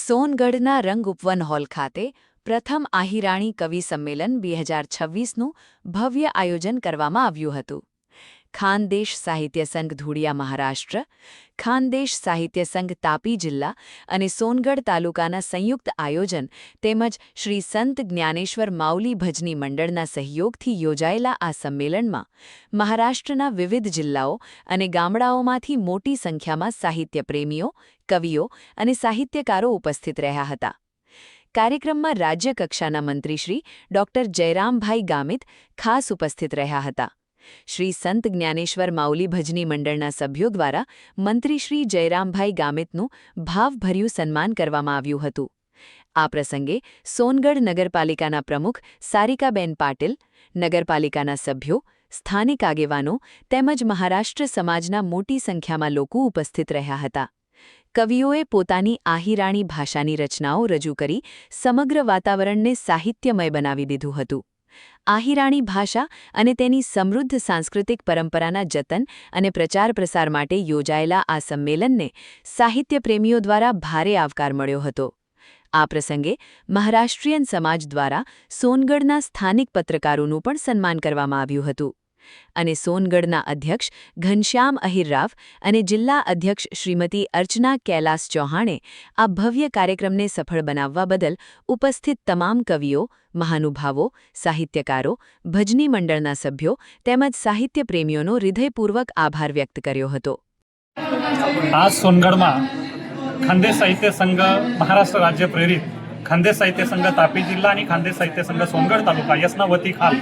સોનગઢના રંગ ઉપવન હોલ ખાતે પ્રથમ આહિરાણી કવિ સંમેલન 2026નું ભવ્ય આયોજન કરવામાં આવ્યું હતું. ખાનદેશ સાહિત્ય સંઘ ધુળિયા મહારાષ્ટ્ર, ખાનદેશ સાહિત્ય સંઘ તાપી જિલ્લા અને સોનગઢ તાલુકાના સંયુક્ત આયોજન તેમજ શ્રી સંત જ્ઞાનેશ્વર માઉલી ભજની મંડળના સહયોગથી યોજાયેલા આ સંમેલનમાં મહારાષ્ટ્રના વિવિધ જિલ્લાઓ અને ગામડાઓમાંથી મોટી સંખ્યામાં સાહિત્યપ્રેમીઓ, કવિઓ અને સાહિત્યકારો ઉપસ્થિત રહ્યા હતા. કાર્યક્રમમાં રાજ્યકક્ષાના મંત્રીશ્રી ડોક્ટર જયરામભાઈ ગામિત ખાસ ઉપસ્થિત રહ્યા હતા. શ્રી સંત જ્ઞાનેશ્વર માઉલી ભજની મંડળના સભ્યો દ્વારા મંત્રી શ્રી જયરામભાઈ ગામિતનું ભાવભર્યું સન્માન કરવામાં આવ્યું હતું. આ પ્રસંગે સોનગઢ નગરપાલિકાના પ્રમુખ સારિકાબેન પાટીલ, નગરપાલિકાના સભ્યો, સ્થાનિક આગેવાનો તેમજ મહારાષ્ટ્ર સમાજના મોટી સંખ્યામાં લોકો ઉપસ્થિત રહ્યા હતા. કવિઓએ પોતાની આહિરાણી ભાષાની રચનાઓ રજૂ કરી સમગ્ર વાતાવરણને સાહિત્યમય બનાવી દીધું હતું. આહિરાણી ભાષા અને તેની સમૃદ્ધ સાંસ્કૃતિક પરંપરાના જતન અને પ્રચાર પ્રસાર માટે યોજાયેલા આ સંમેલનને સાહિત્યપ્રેમીઓ દ્વારા ભારે આવકાર મળ્યો હતો. આ પ્રસંગે મહારાષ્ટ્રીયન સમાજ દ્વારા સોનગઢના સ્થાનિક પત્રકારોનું પણ સન્માન કરવામાં આવ્યું હતું. અને સોનગઢના અધ્યક્ષ ઘનશ્યામ અહિરરાવ અને જિલ્લા અધ્યક્ષ શ્રીમતી અર્ચના કૈલાસ ચૌહાણે આ ભવ્ય કાર્યક્રમને સફળ બનાવવા બદલ ઉપસ્થિત તમામ કવિઓ, મહાનુભાવો, સાહિત્યકારો, ભજની મંડળના સભ્યો તેમજ સાહિત્યપ્રેમીઓનો હૃદયપૂર્વક આભાર વ્યક્ત કર્યો હતો. आज सोनगढ़માં ખાનદેશ સાહિત્ય સંઘ મહારાષ્ટ્ર રાજ્ય પ્રેરિત ખાનદેશ સાહિત્ય સંघ तापी जिल्हा आणि खानदेश साहित्य संघ सोनगढ़ तालुका यसना वती खाल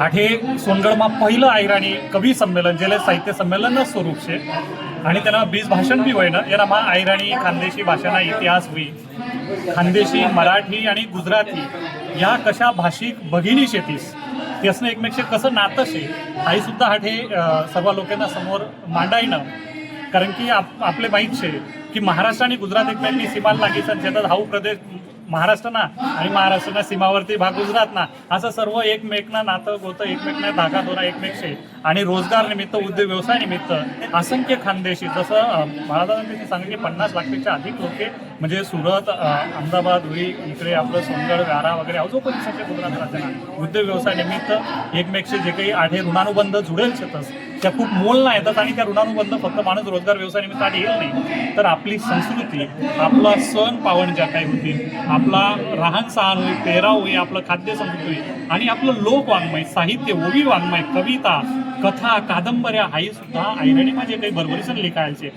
आठे सोनगढ़માં पहिलं आहिराणी कवी संमेलन જેલે સાહિત્ય સંમેલનનું સ્વરૂપ છે અને તેના 20 ભાષણ બી હોય ને એનામાં આહિરાણી ખાનદેशी ભાષાના ઇતિહાસ હોય. खानदेशी, मराठी आणि गुजराती या कशा भाषिक भगिनी शेतीस त्यासनं एकमेकशे कसं नातं शे हाही सुद्धा हाठे सर्व लोकांना समोर मांडायनं. कारण की आपले माहीत शे की महाराष्ट्र आणि गुजरात एकमेकनी सीमाला लागीच शेतात हाऊ प्रदेश महाराष्ट्रना आणि महाराष्ट्रना सीमावर्ती भाग गुजरातना असं सर्व एकमेकना नातं गोतं एकमेकना धागा दोरा एकमेक शे आणि रोजगार निमित्त, उद्योग व्यवसाय निमित्त असंख्य खानदेशी जसं महाराजांनी सांगितले 50 लाखापेक्षा अधिक लोके म्हणजे सुरत, अहमदाबाद, धुळी इकडे आपलं सोनगढ़, व्यारा वगैरे अजून पण संख्या गुजरात राज्याना उद्योग व्यवसाय निमित्त एकमेकशे जे काही आठे ऋणानुबंध जुळेल शेतस त्या खूप मोल ना येतात आणि त्या ऋणानुबंध फक्त माणूस रोजगार व्यवसाय निमित्त आठ येईल नाही तर आपली संस्कृती, आपला सण पावन ज्या काही होती, आपला राहण सहान होई, पेहराव होई, आपलं खाद्य संस्कृती होई आणि आपलं लोकवाङ्मय, साहित्य, ओवी वाङ्मय, कविता, कथा, कादंबऱ्या हाही सुद्धा आहिराणीમાં જે કંઈ ભરભરીસન लिखायल છે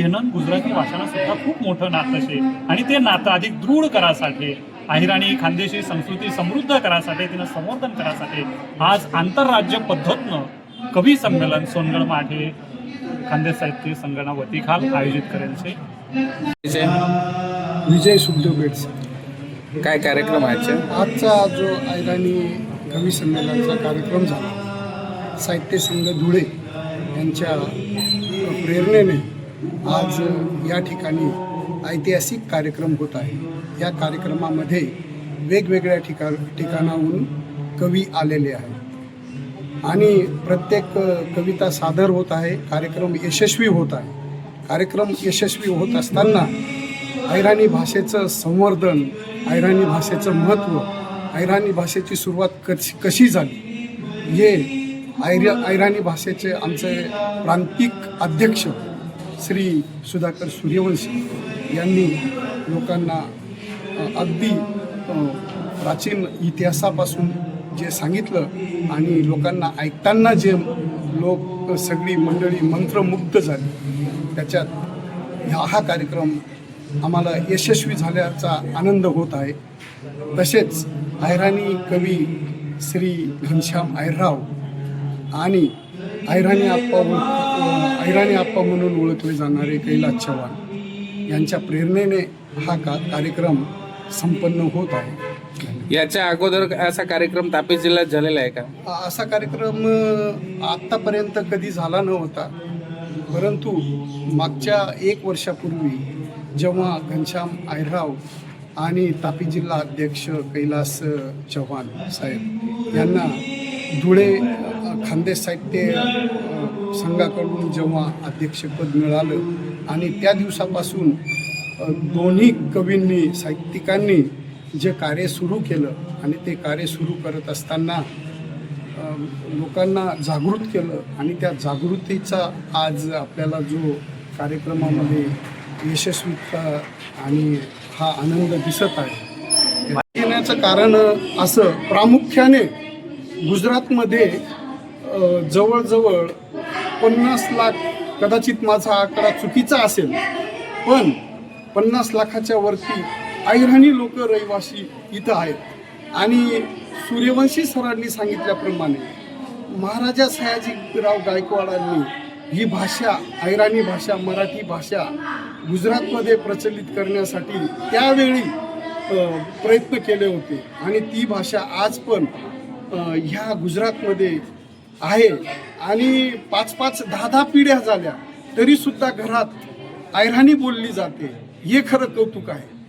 એनं गुजराती भाषानं सुद्धा खूप मोठं नातं છે आणि ते नातं अधिक दृढ करासाठी आहिराणी खानदेशी संस्कृती समृद्ध करासाठी तिनं संवर्धन करासाठी आज आंतरराज्य पद्धतनं कवी संमेलन सोनगढ़માં आठे खानदेश साहित्य संघना वती खाल आयोजित करेल છે. विजय सुखदेव बेडसे. काय कार्यक्रम आहे? आजचा जो आहिराणी कवी संमेलनाचा कार्यक्रम झाला, साहित्य संघ धुळे यांच्या प्रेरणेने आज या ठिकाणी ऐतिहासिक कार्यक्रम होत आहे. या कार्यक्रमामध्ये वेगवेगळ्या ठिकाणाहून कवी आलेले आहेत आणि प्रत्येक कविता सादर होत आहे. कार्यक्रम यशस्वी होत आहे. कार्यक्रम यशस्वी होत असताना आहिराणी भाषेचं संवर्धन, आहिराणी भाषेचं महत्त्व, आहिराणी भाषेची सुरुवात कशी झाली हे आहिराणी भाषेचे आमचे प्रांतिक अध्यक्ष श्री सुधाकर सूर्यवंशी यांनी लोकांना अगदी प्राचीन इतिहासापासून जे सांगितलं आणि लोकांना ऐकताना जे लोक सगळी मंडळी मंत्रमुग्ध झाली त्याच्यात हा कार्यक्रम आम्हाला यशस्वी झाल्याचा आनंद होत आहे. तसेच आहिराणी कवी श्री घनश्याम अहिरराव आणि आहिराणी आप्पा म्हणून ओळखले जाणारे कैलास चव्हाण यांच्या प्रेरणेने हा कार्यक्रम संपन्न होत आहे. याच्या अगोदर असा कार्यक्रम तापी जिल्ह्यात झालेला आहे का? असा कार्यक्रम आत्तापर्यंत कधी झाला नव्हता, परंतु मागच्या 1 वर्षापूर्वी जेव्हा घनश्याम अहिरराव आणि तापी जिल्हा अध्यक्ष कैलास चव्हाण साहेब यांना धुळे खानदेश साहित्य संघाकडून जेव्हा अध्यक्षपद मिळालं आणि त्या दिवसापासून दोन्ही कवींनी साहित्यिकांनी जे कार्य सुरू केलं आणि ते कार्य सुरू करत असताना लोकांना जागृत केलं आणि त्या जागृतीचा आज आपल्याला जो कार्यक्रमामध्ये यशस्वीता आणि हा आनंद दिसत आहे. येण्याचं कारण असं प्रामुख्याने गुजरातमध्ये जवळजवळ 50 लाख, कदाचित माझा आकडा चुकीचा असेल, पण 50 लाखाच्या वरती अहिराणी लोक रहिवासी इथं आहेत. आणि सूर्यवंशी सरांनी सांगितल्याप्रमाणे महाराजा सयाजीराव गायकवाडांनी ही भाषा, अहिराणी भाषा, मराठी भाषा गुजरातमध्ये प्रचलित करण्यासाठी त्यावेळी प्रयत्न केले होते आणि ती भाषा आज पण ह्या गुजरातमध्ये आहे. आणि 5-5, 10-10 पिढ्या झाल्या तरीसुद्धा घरात अहिराणी बोलली जाते. हे खरं कौतुक आहे.